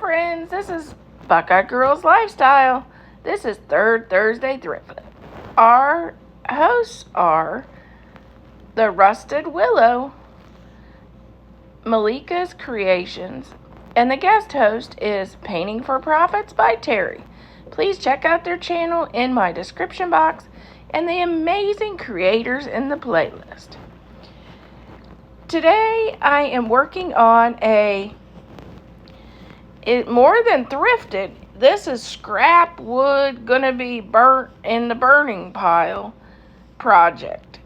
friends, this is Buckeye Girls Lifestyle. This is Third Thursday Thrift Flip. Our hosts are the Rusted Willow, Malika's Creations, and the guest host is Painting for Profits by Terry. Please check out their channel in my description box and the amazing creators in the playlist. Today I am working on more than thrifted. This is scrap wood gonna be burnt in the burning pile project.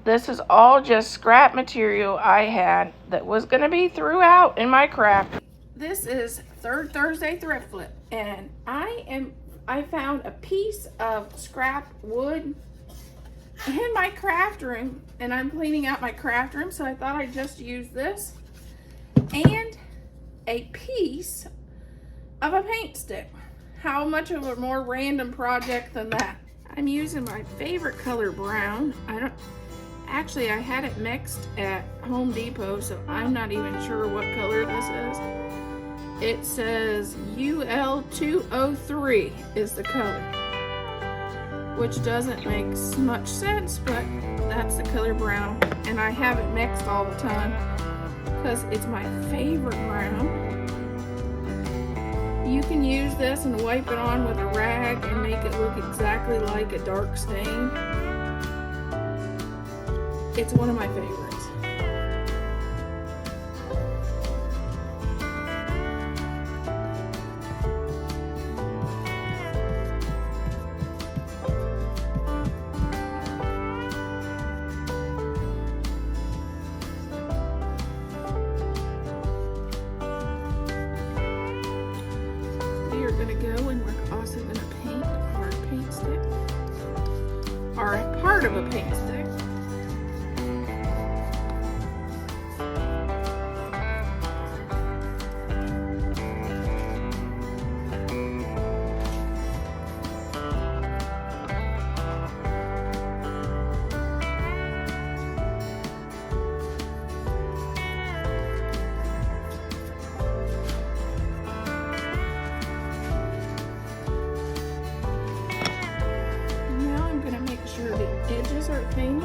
This is all just scrap material I had that was gonna be threw out in my craft. This is Third Thursday Thrift Flip, and I found a piece of scrap wood in my craft room, and I'm cleaning out my craft room, so I thought I'd just use this and a piece of a paint stick. How much of a more random project than that? I'm using my favorite color, brown. I had it mixed at Home Depot, so I'm not even sure what color this is. It says UL203 is the color, which doesn't make much sense, but that's the color brown, and I have it mixed all the time because it's my favorite brown. You can use this and wipe it on with a rag and make it look exactly like a dark stain. It's one of my favorites. Going to go, and we're also going to paint our paint stick, or a part of a paint stick. The edges are painted.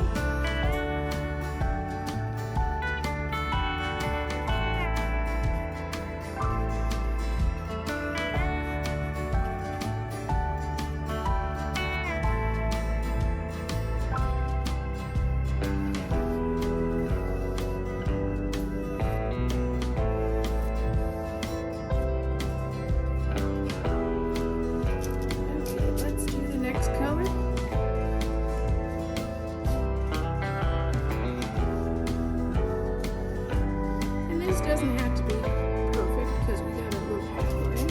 Okay, let's do the next color. Doesn't have to be perfect because we got a little halfway.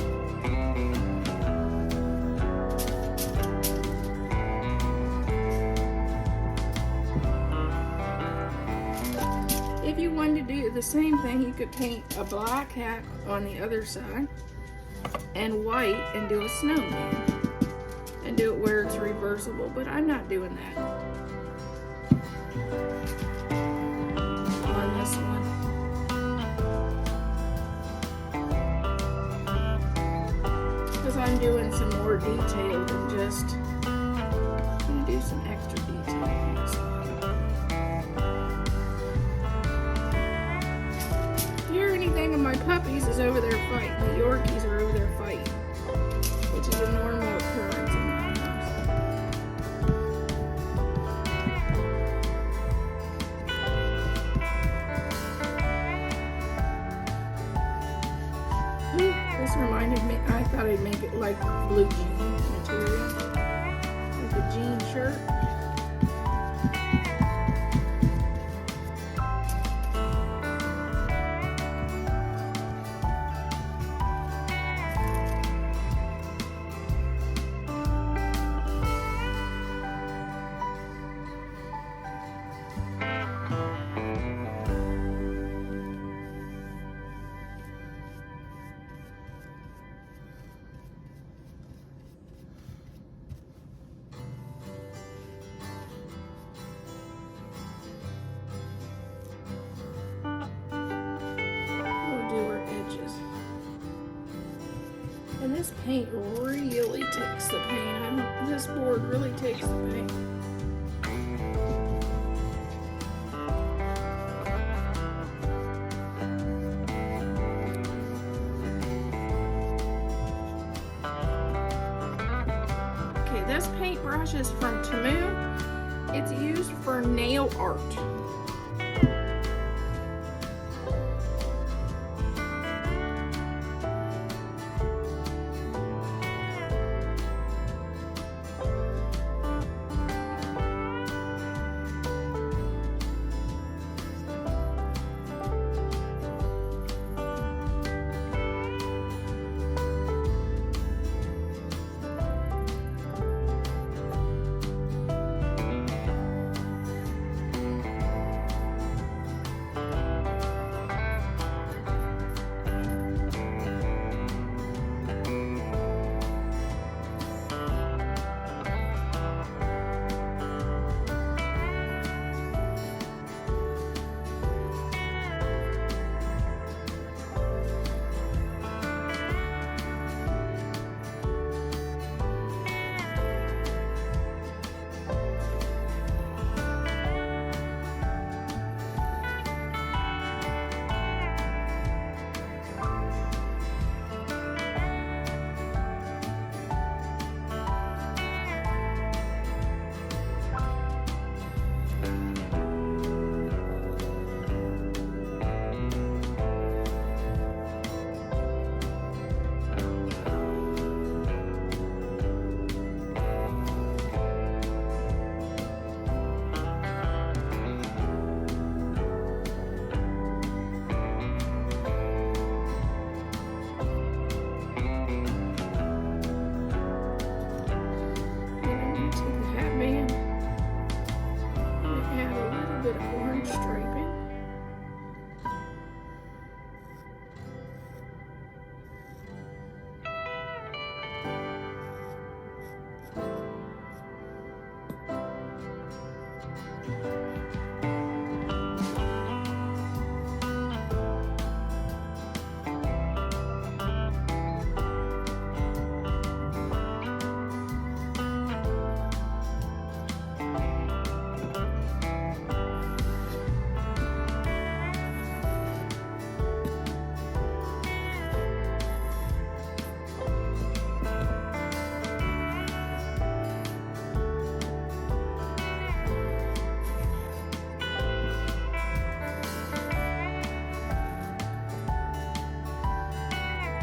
If you wanted to do the same thing, you could paint a black hat on the other side and white and do a snowman and do it where it's reversible, but I'm not doing that on this one. I'm doing some more detail than just, I'm going to do some extra detail. If you hear anything of my puppies is over there fighting. The Yorkies are over there fighting, which is a normal occurrence in my This reminded me, I thought I'd make it like blue jean material, like a jean shirt. This paint really takes the paint. This board really takes the paint. Okay, this paintbrush is from Temu. It's used for nail art.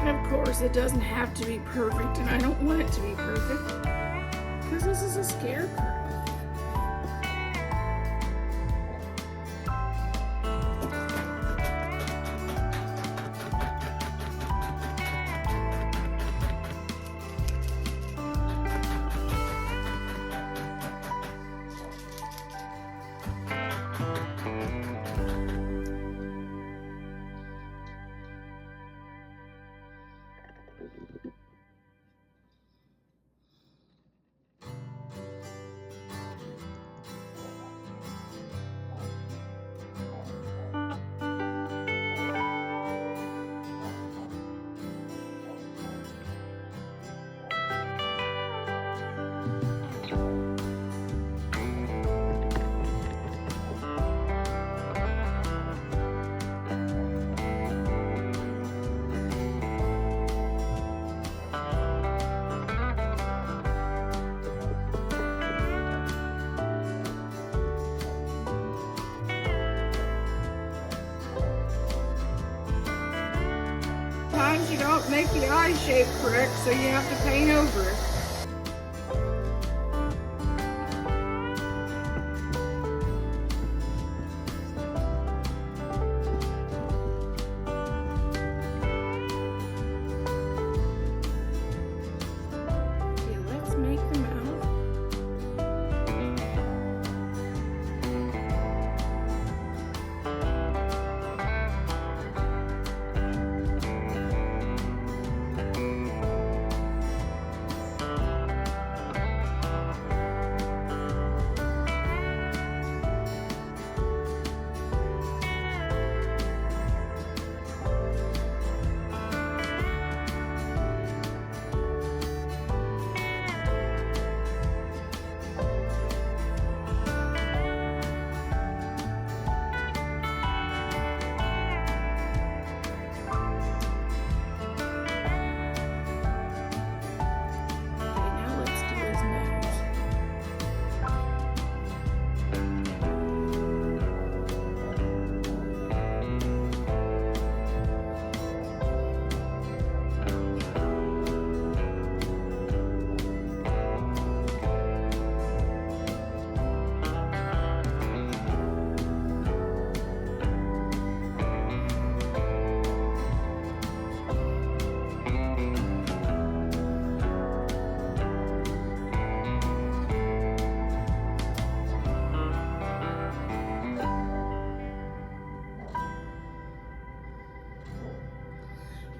And of course, it doesn't have to be perfect, and I don't want it to be perfect, because this is a scarecrow. Sometimes you don't make the eye shape correct, so you have to paint over it. Okay, let's make the mouth.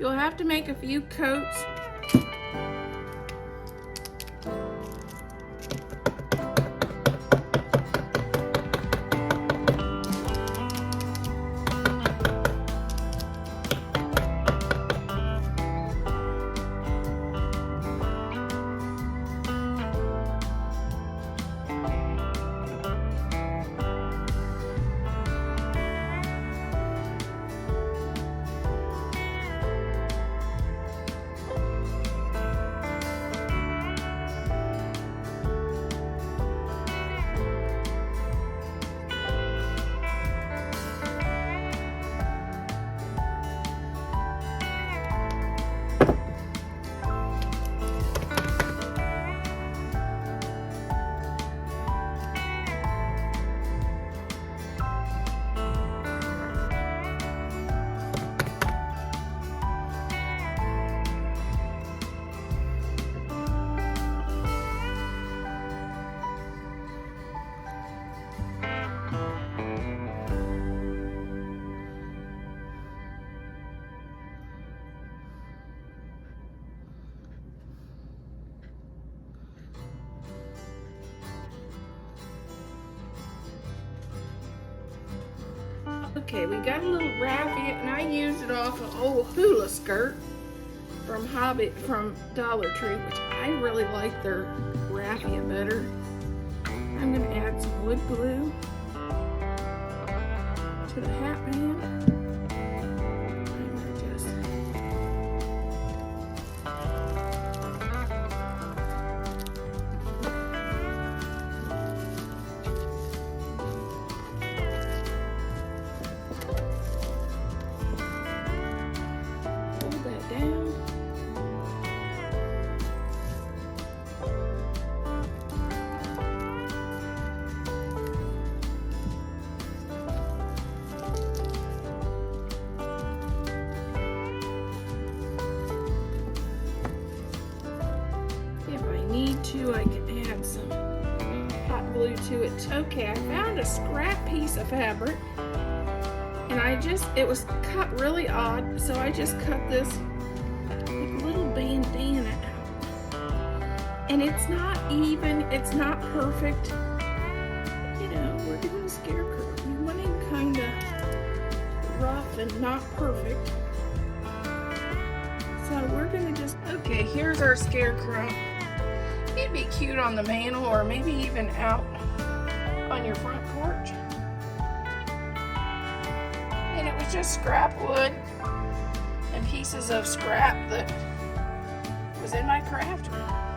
You'll have to make a few coats. Okay, we got a little raffia, and I used it off an old hula skirt from Dollar Tree, which I really like their raffia better. I'm gonna add some wood glue to the hat band. I'm gonna just pull that down. Need to, I can add some hot glue to it. Okay, I found a scrap piece of fabric, and it was cut really odd, so I just cut this little bandana out. And it's not even, it's not perfect. You know, we're doing a scarecrow. We want him kind of rough and not perfect. So we're gonna just, okay, here's our scarecrow. It'd be cute on the mantle, or maybe even out on your front porch. And it was just scrap wood and pieces of scrap that was in my craft room.